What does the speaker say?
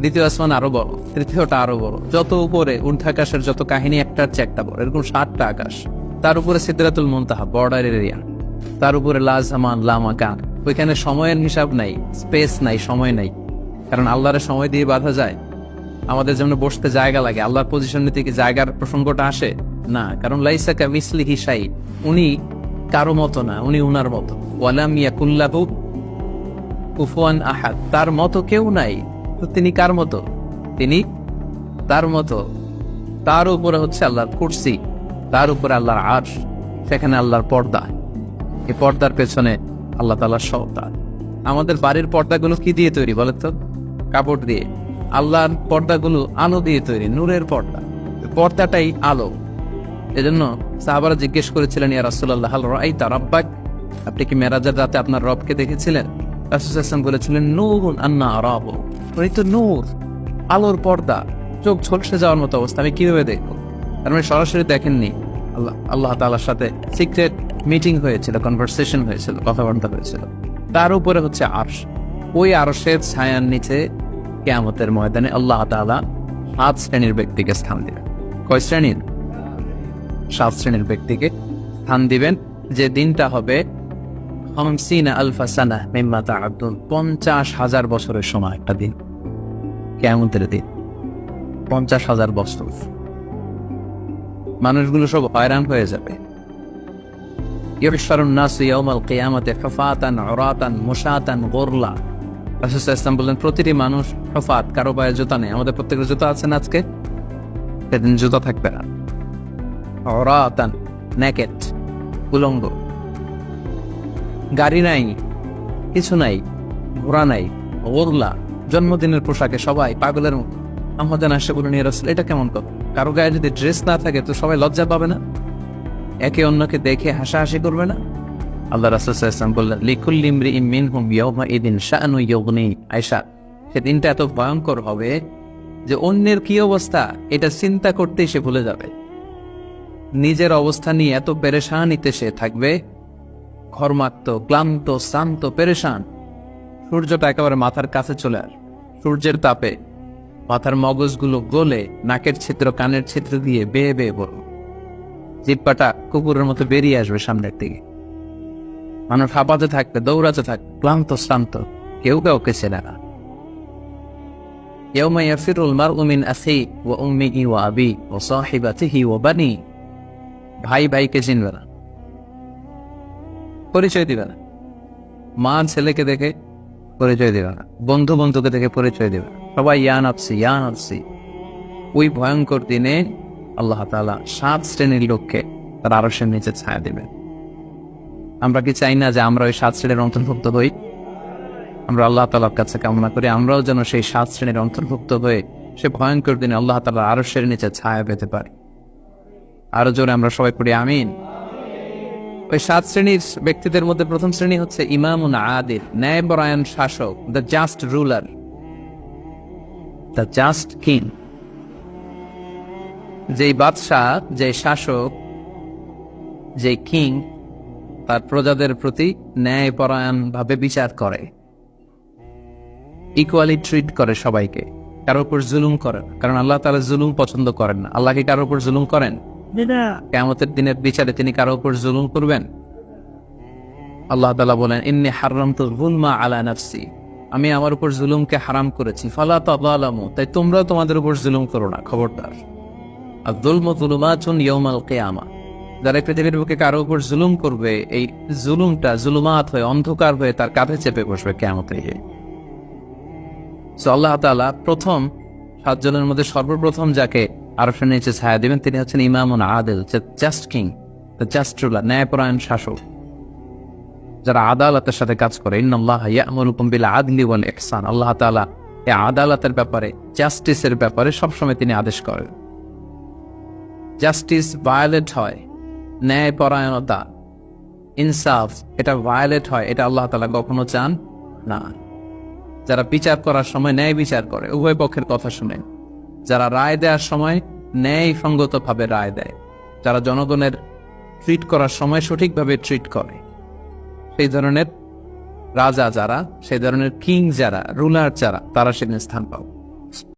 দ্বিতীয় আসমান আরো বড়, তৃতীয়টা আরো বড়, যত উপরে ঊর্ধ্বাকাশের যত কাহিনী একটার চেয়ে একটা বড়, এরকম 7টা আকাশ। তার উপরে সিদরাতুল মুনতাহা, বর্ডার এরিয়া। তার উপরে লা জামান লা মাকান, ওইখানে সময়ের হিসাব নাই, স্পেস নাই, সময় নাই। কারণ আল্লাহর সময় দিয়ে বাঁধা যায়? আমাদের যেমন বসতে জায়গা লাগে, আল্লাহর পজিশন নিতে কি জায়গার প্রসঙ্গটা আসে না? কারণ লাইসা কামিসলিহি শাই, উনি কারো মতো না, উনি উনার মতো। ওয়ালাম ইয়াকুল্লাহু কুফুয়ান আহাদ, তার মতো কেউ নাই। তো তিনি কার মতো? তিনি তার মতো। তার উপরে হচ্ছে আল্লাহর কুরসি, তার উপরে আল্লাহর আরশ, সেখানে আল্লাহর পর্দা। এই পর্দার পেছনে আল্লাহ তাআলার সত্তা। আমাদের বাড়ির পর্দাগুলো কি দিয়ে তৈরি বলে তো? কাপড় দিয়ে। আল্লাহর পর্দাগুলো আলো দিয়ে তৈরি, নূরের পর্দা। পর্দাটাই আলো। এজন্য সাহাবারা জিজ্ঞেস করেছিলেন, ইয়া রাসূলুল্লাহ হাল রাআইতা রাব্বাক, আপনি কি মেরাজের রাতে আপনার রবকে দেখেছিলেন? রাসূল সাল্লাল্লাহু আলাইহি ওয়াসাল্লাম বলেছিলেন, নূরুন আন্না আরাহু, উনি তো নূর, আলোর পর্দা, চোখ ঝলসে যাওয়ার মতো অবস্থা, আমি কিভাবে দেখবো? তার মানে সরাসরি দেখেননি। আল্লাহ তাআলার সাথে সিক্রেট মিটিং হয়েছিল, কনভারসেশন হয়েছিল, কথাবার্তা হয়েছিল। তার উপরে হচ্ছে আরশ। ওই আরশের ছায়ার নিচে কিয়ামতের ময়দানে আল্লাহ তাআলা 7 শ্রেণীর ব্যক্তিকে স্থান দিবেন। কয় শ্রেণীর? 7 শ্রেণীর ব্যক্তিকে স্থান দিবেন। যে দিনটা হবে 50,000 সানাহ মিম্মা তা'উদ্দুন, 50,000 বছরের সময় একটা দিন, কিয়ামতের দিন। 50,000 বছর। মানুষগুলো সব হয়রান হয়ে যাবে। ইউহশারুন নাসু ইয়াউমাল কিয়ামাতি হুফাতান উরাতান মুশাতান গুরলা। রাসূল সাল্লাল্লাহু আলাইহি ওয়াসাল্লাম বললেন, প্রতিটি মানুষ হুফাত, কারো পায়ে জুতা নেই। আমাদের প্রত্যেকের জুতা আছে না আজকে? সেদিন জুতা থাকবে না। উরাতান, নেকেড, উলঙ্গ। গাড়ি নাই, কিছু নাই, ঘোড়া নাই। গুরলা, জন্মদিনের পোশাকে সবাই পাগলের মতো। আমাদের আসে বলুন, ইয়া রাসূল এটা কেমন কথা? কারো গায়ে যদি ড্রেস না থাকে তো সবাই লজ্জা পাবে না? একে অন্যকে দেখে হাসাহাসি করবে না? আল্লাহ রাসূল সাল্লাল্লাহু আলাইহি ওয়াসাল্লাম বললেন, লিকুল্লি ইমরিইম মিনহুম ইয়াওমা ইদিন শাআনু ইউগনি। আয়েশা, সেদিনটা এত ভয়ঙ্কর হবে যে অন্যের কি অবস্থা এটা চিন্তা করতেই সে ভুলে যাবে। নিজের অবস্থা নিয়ে এত পেরেশানিতে সে থাকবে, ঘর্মাক্ত, ক্লান্ত, শ্রান্ত, পেরেশান। সূর্যটা একেবারে মাথার কাছে চলে আসে। সূর্যের তাপে মাথার মগজগুলো গলে নাকের ছিদ্র, কানের ছিদ্র দিয়ে বেয়ে বেয়ে পড়বে। জিহ্বাটা কুকুরের মতো বেরিয়ে আসবে সামনের দিকে। মানুষ হাঁপাতে থাকবে, দৌড়াতে থাকবে, ক্লান্ত শ্রান্ত, কেউ কাউকে চেনে না। ইয়াউমা ইয়াফিরুল মারউ মিন আখিহি ওয়া উম্মিহি ওয়া আবিহি ওয়া সাহিবাতিহি ওয়া বানিহি। ভাই ভাইকে চিনবে না, পরিচয় দিবে না। মা ছেলেকে দেখে পরিচয় দিবে না, বন্ধু বন্ধুকে দেখে পরিচয় দিবে না। সবাই ইয়া নাফসি ইয়া নাফসি। ওই ভয়ঙ্কর দিনে আল্লাহ তাআলা 7 শ্রেণীর লোককে তার আরশের নিচে ছায়া দিবেন। আমরা কি চাই না যে আমরা ওই 7 শ্রেণীর অন্তর্ভুক্ত হই? আমরা আল্লাহ তাআলার কাছে কামনা করি আমরাও যেন সেই 7 শ্রেণীর অন্তর্ভুক্ত হয়ে সে ভয়ঙ্কর দিনে আল্লাহ তাআলার আরশের নিচে ছায়া পেতে পারি। আরো জোরে আমরা সবাই পড়ি আমিন। ওই 7 শ্রেণীর ব্যক্তিদের মধ্যে প্রথম শ্রেণী হচ্ছে ইমামুন আদিল, ন্যায়পরায়ণ শাসক, the just ruler, the just king. যেই বাদশাহ, যে শাসক, যে কিং তার প্রজাদের প্রতি ন্যায়পরায়ণ ভাবে বিচার করে, ইকুয়ালি ট্রিট করে সবাইকে, কারোর উপর জুলুম করে না। কারণ আল্লাহ তাআলা জুলুম পছন্দ করেন না। আল্লাহ কি কারোর উপর জুলুম করেন? কিয়ামতের দিনের বিচারে তিনি কারোর উপর জুলুম করবেন? আল্লাহ তাআলা বলেন, ইন্নী হারামতু যুলমা আলা নাফসি, আমি আমার উপর জুলুমকে হারাম করেছি, ফালা তাযালামু, তাই তোমরাও তোমাদের উপর জুলুম করো না, খবরদার। আয-যুলমু যুলুমাতুন ইয়াউমাল কিয়ামাহ, যারা পৃথিবীর বুকে কারো উপর জুলুম করবে, এই জুলুমটা জুলুমাত হয়ে, অন্ধকার হয়ে তার কাঁধে চেপে বসবে কিয়ামতে গিয়ে। সো আল্লাহ তাআলা প্রথম 7 জনের মধ্যে সর্বপ্রথম যাকে আরশের নিচে ছায়া দিবেন তিনি হচ্ছেন ইমামুন আদিল, just king, the just ruler, ন্যায়পরায়ণ শাসক, যারা আদালতের সাথে কাজ করে। ইন্নাল্লাহা ইয়া'মুরুকুম বিল আদলি ওয়াল ইহসান, আল্লাহ তাআলা এই আদালতের ব্যাপারে, জাস্টিসের ব্যাপারে সবসময় তিনি আদেশ করেন। জাস্টিস ভায়োলেট হয়, ন্যায়পরায়ণতা, ইনসাফ, এটা ভায়োলেট হয়, এটা আল্লাহ তাআলা কখনো চান না। যারা বিচার করার সময় ন্যায় বিচার করে, উভয় পক্ষের কথা শুনে, যারা রায় দেওয়ার সময় ন্যায় সঙ্গত ভাবে রায় দেয়, যারা জনগণের ট্রিট করার সময় সঠিকভাবে ট্রিট করে, সেই ধরনের রাজা যারা, সেই ধরনের কিং যারা, রুলার যারা, তারা সেখানে স্থান পাবে। মাচ।